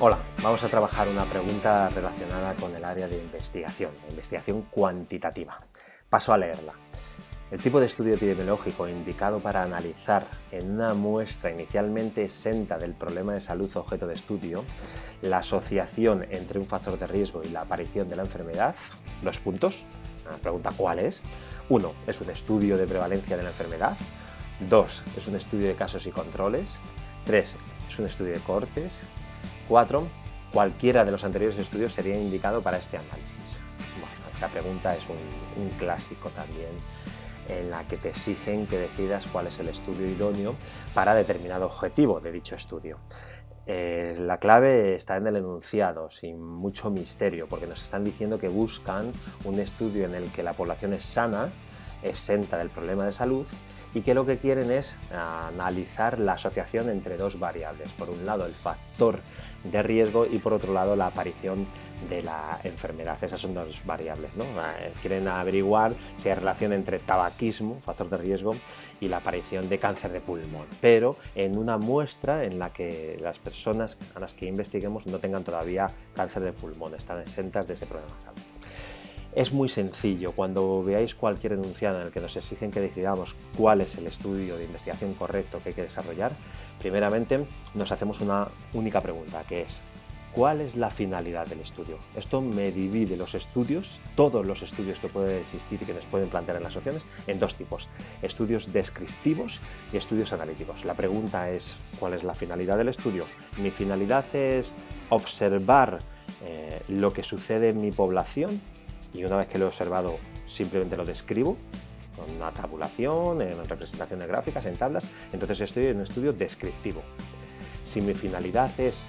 Hola, vamos a trabajar una pregunta relacionada con el área de investigación cuantitativa. Paso a leerla. El tipo de estudio epidemiológico indicado para analizar en una muestra inicialmente exenta del problema de salud objeto de estudio la asociación entre un factor de riesgo y la aparición de la enfermedad. Dos puntos. La pregunta ¿cuál es? 1. Es un estudio de prevalencia de la enfermedad. 2. Es un estudio de casos y controles. 3. Es un estudio de cohortes. 4. Cualquiera de los anteriores estudios sería indicado para este análisis. Bueno, esta pregunta es un clásico también, en la que te exigen que decidas cuál es el estudio idóneo para determinado objetivo de dicho estudio. La clave está en el enunciado, sin mucho misterio, porque nos están diciendo que buscan un estudio en el que la población es sana, exenta del problema de salud, y que lo que quieren es analizar la asociación entre dos variables. Por un lado, el factor de riesgo y por otro lado, la aparición de la enfermedad. Esas son dos variables, ¿no? Quieren averiguar si hay relación entre tabaquismo, factor de riesgo, y la aparición de cáncer de pulmón, pero en una muestra en la que las personas a las que investiguemos no tengan todavía cáncer de pulmón, están exentas de ese problema de salud. Es muy sencillo. Cuando veáis cualquier enunciado en el que nos exigen que decidamos cuál es el estudio de investigación correcto que hay que desarrollar, primeramente nos hacemos una única pregunta, que es ¿cuál es la finalidad del estudio? Esto me divide los estudios, todos los estudios que pueden existir y que nos pueden plantear en las opciones, en dos tipos: estudios descriptivos y estudios analíticos. La pregunta es ¿cuál es la finalidad del estudio? Mi finalidad es observar lo que sucede en mi población, y una vez que lo he observado simplemente lo describo con una tabulación, en representación de gráficas, en tablas. Entonces estoy en un estudio descriptivo. Si mi finalidad es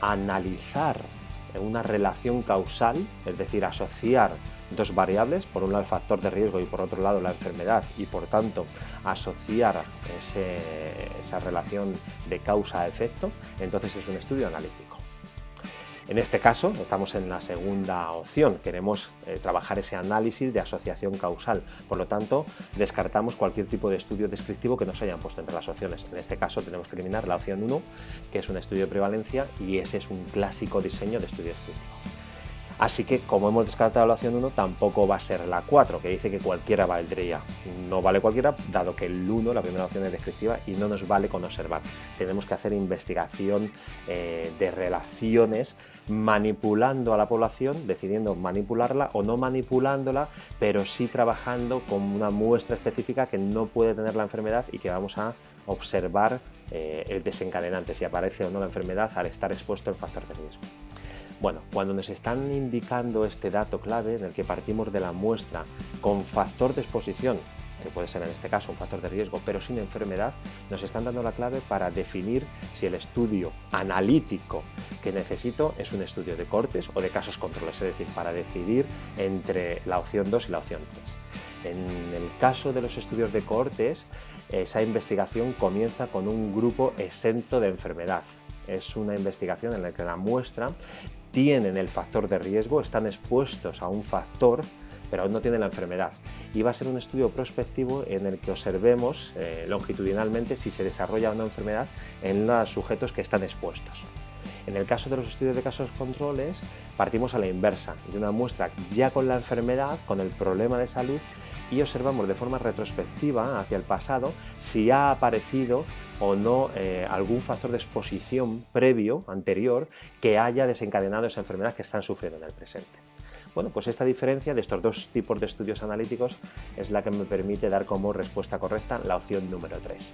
analizar una relación causal, es decir, asociar dos variables, por un lado el factor de riesgo y por otro lado la enfermedad, y por tanto asociar esa relación de causa a efecto, entonces es un estudio analítico. En este caso, estamos en la segunda opción, queremos trabajar ese análisis de asociación causal, por lo tanto, descartamos cualquier tipo de estudio descriptivo que nos hayan puesto entre las opciones. En este caso, tenemos que eliminar la opción 1, que es un estudio de prevalencia, y ese es un clásico diseño de estudio descriptivo. Así que, como hemos descartado la opción 1, tampoco va a ser la 4, que dice que cualquiera valdría. No vale cualquiera, dado que el 1, la primera opción, es descriptiva y no nos vale con observar. Tenemos que hacer investigación de relaciones, manipulando a la población, decidiendo manipularla o no manipulándola, pero sí trabajando con una muestra específica que no puede tener la enfermedad y que vamos a observar el desencadenante, si aparece o no la enfermedad al estar expuesto al factor de riesgo. Bueno, cuando nos están indicando este dato clave en el que partimos de la muestra con factor de exposición, que puede ser en este caso un factor de riesgo, pero sin enfermedad, nos están dando la clave para definir si el estudio analítico que necesito es un estudio de cohortes o de casos controles, es decir, para decidir entre la opción 2 y la opción 3. En el caso de los estudios de cohortes, esa investigación comienza con un grupo exento de enfermedad. Es una investigación en la que la muestra tienen el factor de riesgo, están expuestos a un factor, pero aún no tienen la enfermedad. Y va a ser un estudio prospectivo en el que observemos longitudinalmente si se desarrolla una enfermedad en los sujetos que están expuestos. En el caso de los estudios de casos controles, partimos a la inversa, de una muestra ya con la enfermedad, con el problema de salud, y observamos de forma retrospectiva hacia el pasado si ha aparecido o no algún factor de exposición previo, anterior, que haya desencadenado esa enfermedad que están sufriendo en el presente. Bueno, pues esta diferencia de estos dos tipos de estudios analíticos es la que me permite dar como respuesta correcta la opción número 3.